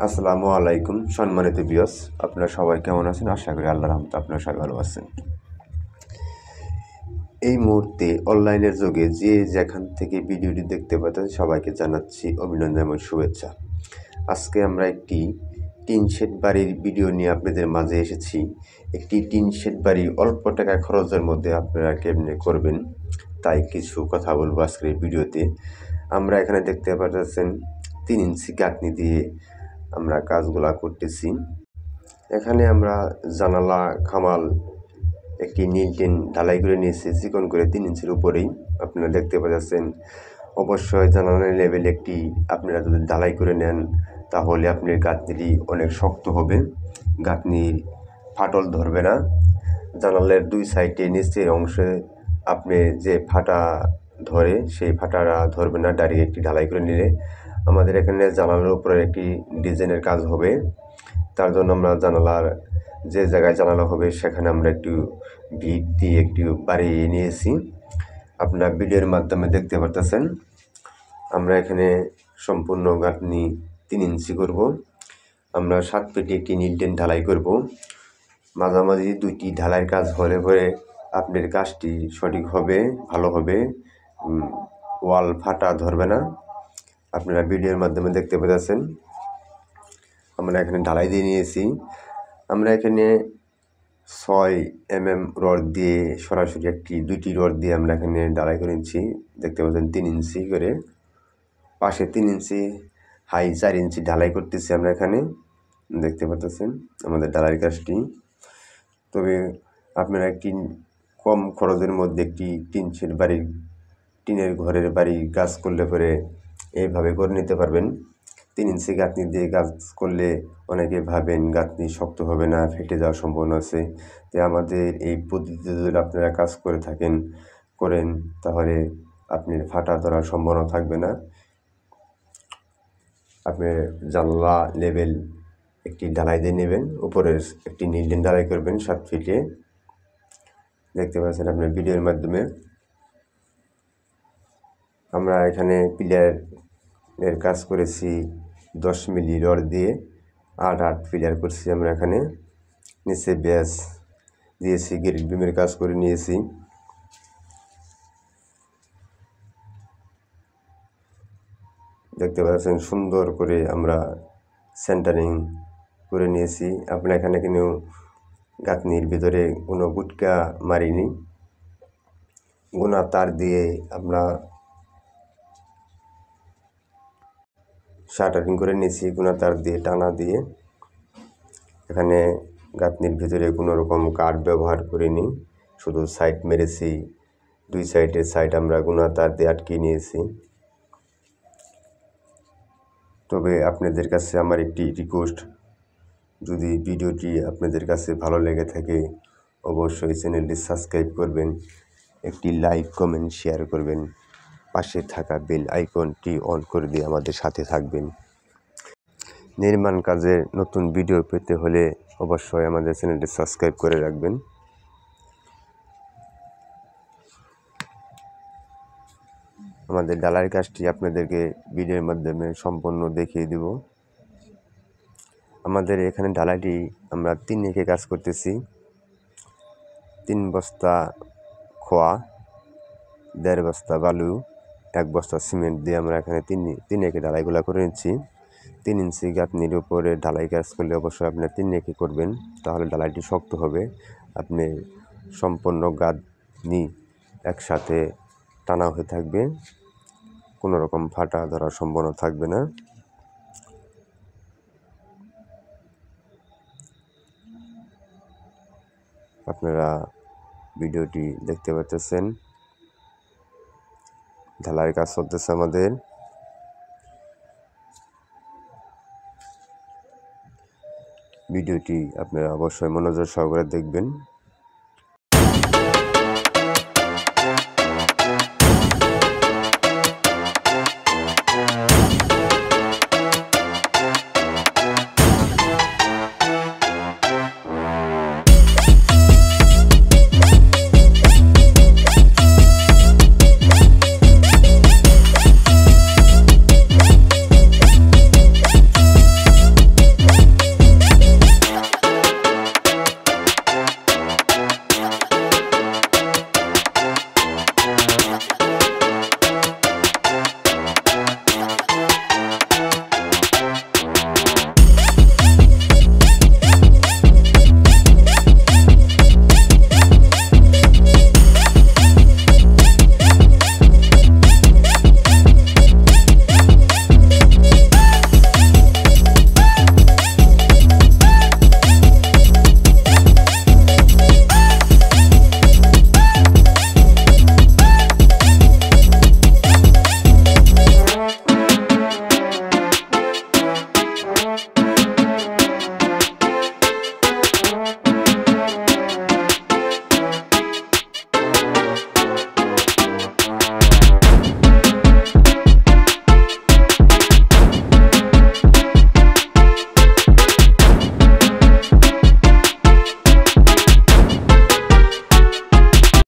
আসসালামু আলাইকুম সম্মানিত ভিউয়ার্স, আপনারা সবাই কেমন আছেন? আশা করি আল্লাহর রহমতে আপনারা সবাই ভালো আছেন। এই মুহূর্তে অনলাইনের যুগে যে যেখান থেকে ভিডিওটি দেখতে পাচ্ছেন সবাইকে জানাচ্ছি অভিনন্দন এবং শুভেচ্ছা। আজকে আমরা একটি টিন শেড বাড়ির ভিডিও নিয়ে আপনাদের মাঝে এসেছি। একটি টিন শেড বাড়ি অল্প টাকা খরচের মধ্যে আপনারা কেমনে করবেন তাই কিছু কথা বলবো আজকের এই ভিডিওতে। আমরা এখানে দেখতে পাচ্ছেন 3 ইঞ্চি গাঁথনি দিয়ে আমরা কাজগুলা করতেছি। এখানে আমরা জানালা খামাল একটি নীল টিন ঢালাই করে নিয়েছি চিকন করে 3 ইঞ্চির উপরেই আপনারা দেখতে পাচ্ছেন। অবশ্যই জানালার লেভেল একটি আপনারা যদি ঢালাই করে নেন তাহলে আপনার গাঁথনিটি অনেক শক্ত হবে, গাঁথনির ফাটল ধরবে না। জানালার 2 সাইডে নিচের অংশে আপনি যে ফাটা ধরে সেই ফাটাটা ধরবে না, ডাইরেক্ট একটি ঢালাই করে নিলে। আমাদের এখানে জানালার উপরে একটি ডিজাইনের কাজ হবে, তার জন্য আমরা জানালার যে জায়গায় জানালা হবে সেখানে আমরা একটু ভিট দিয়ে একটু বাড়িয়ে নিয়েছি। আপনারা ভিডিওর মাধ্যমে দেখতে পারতেছেন। আমরা এখানে সম্পূর্ণ গাঁথনি 3 ইঞ্চি করব। আমরা 7 ফিটে একটি নীল টিন ঢালাই করব। মাঝামাঝি 2টি ঢালাইয়ের কাজ হলে পরে আপনার কাজটি সঠিক হবে, ভালো হবে, ওয়াল ফাটা ধরবে না। আপনারা ভিডিওর মাধ্যমে দেখতে পাচ্ছেন। আমরা এখানে ঢালাই দিয়ে নিয়েছি। আমরা এখানে 6 mm রড দিয়ে সরাসরি 2টি রড দিয়ে আমরা এখানে ঢালাই করে নিচ্ছি। দেখতে পাচ্ছেন 3 ইঞ্চি করে, পাশে 3 ইঞ্চি, হাই 4 ইঞ্চি ঢালাই করতেছি আমরা এখানে। দেখতে পাচ্ছেন আমাদের ঢালাইয়ের কাজটি। তবে আপনারা একটি কম খরচের মধ্যে একটি টিন শেড বাড়ির, টিনের ঘরের বাড়ি কাজ করলে পরে এইভাবে করে নিতে পারবেন। 3 ইঞ্চি গাঁথনি দিয়ে কাজ করলে অনেকে ভাবেন গাঁথনি শক্ত হবে না, ফেটে যাওয়ার সম্ভাবনা আছে। তাই আমাদের এই পদ্ধতিতে যদি আপনারা কাজ করে করেন তাহলে আপনার ফাটা ধরার সম্ভাবনা থাকবে না। আপনি জানলা লেভেল একটি ঢালাই দিয়ে নেবেন, উপরের একটি নীল টিন ঢালাই করবেন 7 ফিটে। দেখতে পাচ্ছেন আপনার ভিডিওর মাধ্যমে। আমরা এখানে পিলারের কাজ করেছি 10 মিলি রড দিয়ে 8 পিলার করছি আমরা এখানে। নিচে ব্যাস দিয়েছি, গ্রিল বিমের কাজ করে নিয়েছি। দেখতে পাচ্ছেন সুন্দর করে আমরা সেন্টারিং করে নিয়েছি। আপনার এখানে কিন্তু গাঁথনির ভিতরে কোনো গুটকা মারিনি, গোনা তার দিয়ে আমরা শাটারিং করে নিয়েছি, গোনা তার দিয়ে টানা দিয়ে। এখানে গাঁথনির ভিতরে কোনো রকম কাঠ ব্যবহার করিনি, শুধু সাইড মেরেছি। 2 সাইডের সাইড আমরা গোনা তার দিয়ে আটকে নিয়েছি। তবে আপনাদের কাছে আমার একটি রিকোয়েস্ট, যদি ভিডিওটি আপনাদের কাছে ভালো লেগে থাকে অবশ্যই চ্যানেলটি সাবস্ক্রাইব করবেন, একটি লাইক কমেন্ট শেয়ার করবেন, পাশে থাকা বেল আইকনটি অন করে দিয়ে আমাদের সাথে থাকবেন। নির্মাণ কাজের নতুন ভিডিও পেতে হলে অবশ্যই আমাদের চ্যানেলটি সাবস্ক্রাইব করে রাখবেন। আমাদের ঢালাইয়ের কাজটি আপনাদেরকে ভিডিওর মাধ্যমে সম্পূর্ণ দেখিয়ে দেব। আমাদের এখানে ঢালাইটি আমরা 3 একে কাজ করতেছি। 3 বস্তা খোয়া, 1.5 বস্তা বালু, 1 বস্তা সিমেন্ট দিয়ে আমরা এখানে 3 একে ঢালাইগুলো করে নিচ্ছি। 3 ইঞ্চি গাঁথনির উপরে ঢালাই কাজ করলে অবশ্যই আপনার 3 একে করবেন, তাহলে ঢালাইটি শক্ত হবে। আপনি সম্পূর্ণ গাঁথনি একসাথে টানা হয়ে থাকবে, কোনো রকম ফাটা ধরার সম্ভাবনা থাকবে না। আপনারা ভিডিওটি দেখতে পাচ্ছেন, ঢালাইয়ের কাজ চলতেছে আমাদের। ভিডিওটি আপনারা অবশ্যই মনোযোগ সহকারে দেখবেন।